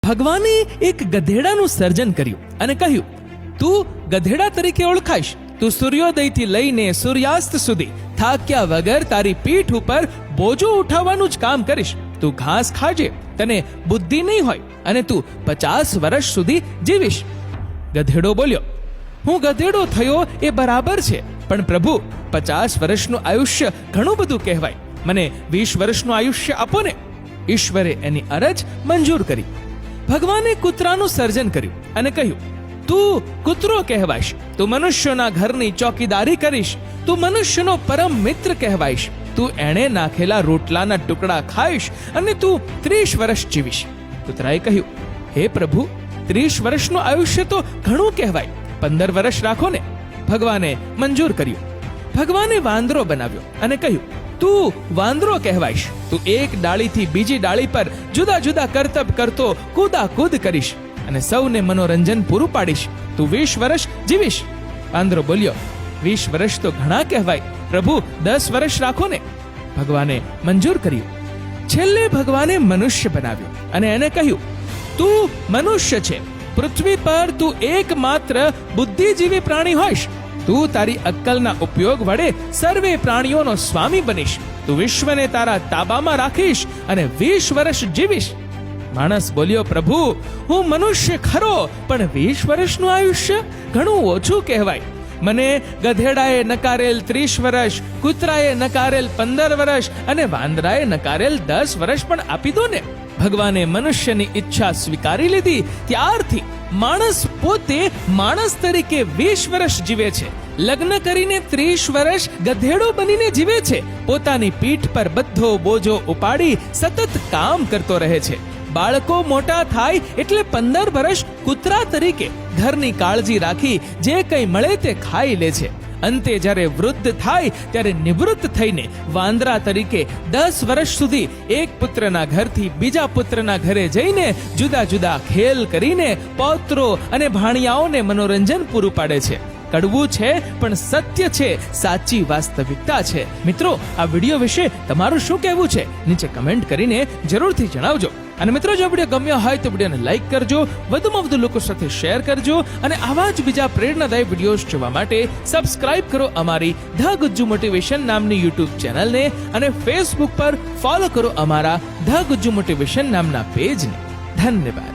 ભગવાને એક ગધેડાનું સર્જન કર્યું અને કહ્યું, તું ગધેડા તરીકે ઓળખાઈશ. તું સૂર્યોદયથી લઈને સૂર્યાસ્ત સુધી થાક્યા વગર તારી પીઠ ઉપર બોજો ઉઠાવવાનું જ કામ કરીશ. તું ઘાસ ખાજે, તને બુદ્ધિ નહીં હોય અને તું 50 વર્ષ સુધી જીવીશ. ગધેડો બોલ્યો, હું ગધેડો થયો એ બરાબર છે, પણ પ્રભુ 50 વર્ષનું આયુષ્ય ઘણું બધું કહેવાય. મને 20 વર્ષનું આયુષ્ય આપો ને. ઈશ્વરે એની અરજ મંજૂર કરી. ભગવાને કૂતરાનું સર્જન કર્યું અને કહ્યું, તું કૂતરો કહેવાઈશ. તું મનુષ્યોના ઘરની ચોકીદારી કરીશ. તું મનુષ્યનો પરમ મિત્ર કહેવાઈશ. તું એણે નાખેલા રોટલાના ટુકડા ખાઈશ અને તું 30 વર્ષ જીવીશ. કૂતરાએ કહ્યું, હે પ્રભુ, 30 વર્ષનું આયુષ્ય તો ઘણું કહેવાય. 15 વર્ષ રાખો ને. ભગવાને મંજૂર કર્યું. ભગવાને વાંદરો બનાવ્યો અને કહ્યું, તું વાંદરો કહેવાઈશ. તું એક ડાળીથી બીજી ડાળી પર જુદા જુદા કરતબ કરતો કૂદાકૂદ કરીશ અને સૌને મનોરંજન પૂરું પાડીશ. તું 20 વર્ષ જીવીશ. વાંદરો બોલ્યો, 20 વર્ષ તો ઘણા કહેવાય. પ્રભુ, 10 વર્ષ રાખો ને. ભગવાને મંજૂર કર્યું. છેલ્લે ભગવાને મનુષ્ય બનાવ્યો અને એને કહ્યું, તું મનુષ્ય છે. પૃથ્વી પર તું એકમાત્ર બુદ્ધિજીવી પ્રાણી હોઈશ. તું તારી અક્કલના ઉપયોગ વડે સર્વે પ્રાણીઓનો સ્વામી બનીશ. તું વિશ્વને તારા તાબામાં રાખીશ અને 20 વર્ષ જીવીશ. માણસ બોલ્યો, પ્રભુ, હું મનુષ્ય ખરો, પણ 20 વર્ષનું આયુષ્ય ઘણું ઓછું કહેવાય. મને ગધેડાએ નકારેલ 30 વર્ષ, કૂતરાએ નકારેલ 15 વર્ષ અને વાંદરાએ નકારેલ 10 વર્ષ પણ આપી દો ને. ભગવાને મનુષ્યની ઈચ્છા સ્વીકારી લીધી. ત્યારથી માણસ પોતે માણસ તરીકે 20 વર્ષ જીવે છે. લગ્ન કરીને 30 વર્ષ ગધેડો બનીને જીવે છે. પોતાની પીઠ પર બધો બોજો ઉપાડી સતત કામ કરતો રહે છે. બાળકો મોટા થાય એટલે 15 વર્ષ કૂતરા તરીકે ઘરની કાળજી રાખી જે કંઈ મળે તે ખાઈ લે છે. અંતે જ્યારે વૃદ્ધ થાય ત્યારે નિવૃત્ત થઈને વાંદરા તરીકે 10 વર્ષ સુધી એક પુત્રના ઘરથી બીજા પુત્રના ઘરે જઈને જુદા જુદા ખેલ કરીને પૌત્રો અને ભાણિયાઓને મનોરંજન પૂરું પાડે છે. કડવું છે પણ સત્ય છે, સાચી વાસ્તવિકતા છે. મિત્રો, આ વિડીયો વિશે તમારું શું કહેવું છે? નીચે કમેન્ટ કરીને જરૂરથી જણાવજો. અને મિત્રો, જો વિડીયો ગમ્યો હોય તો વિડીયોને લાઈક કરજો, વધુમાં વધુ લોકો સાથે શેર કરજો અને આવા જ બીજા પ્રેરણાદાયી વિડીયોઝ જોવા માટે સબસ્ક્રાઇબ કરો અમારી ધ ગુજ્જુ મોટિવેશન નામની યુટ્યુબ ચેનલને અને ફેસબુક પર ફોલો કરો અમારા ધ ગુજ્જુ મોટિવેશન નામના પેજને. ધન્યવાદ.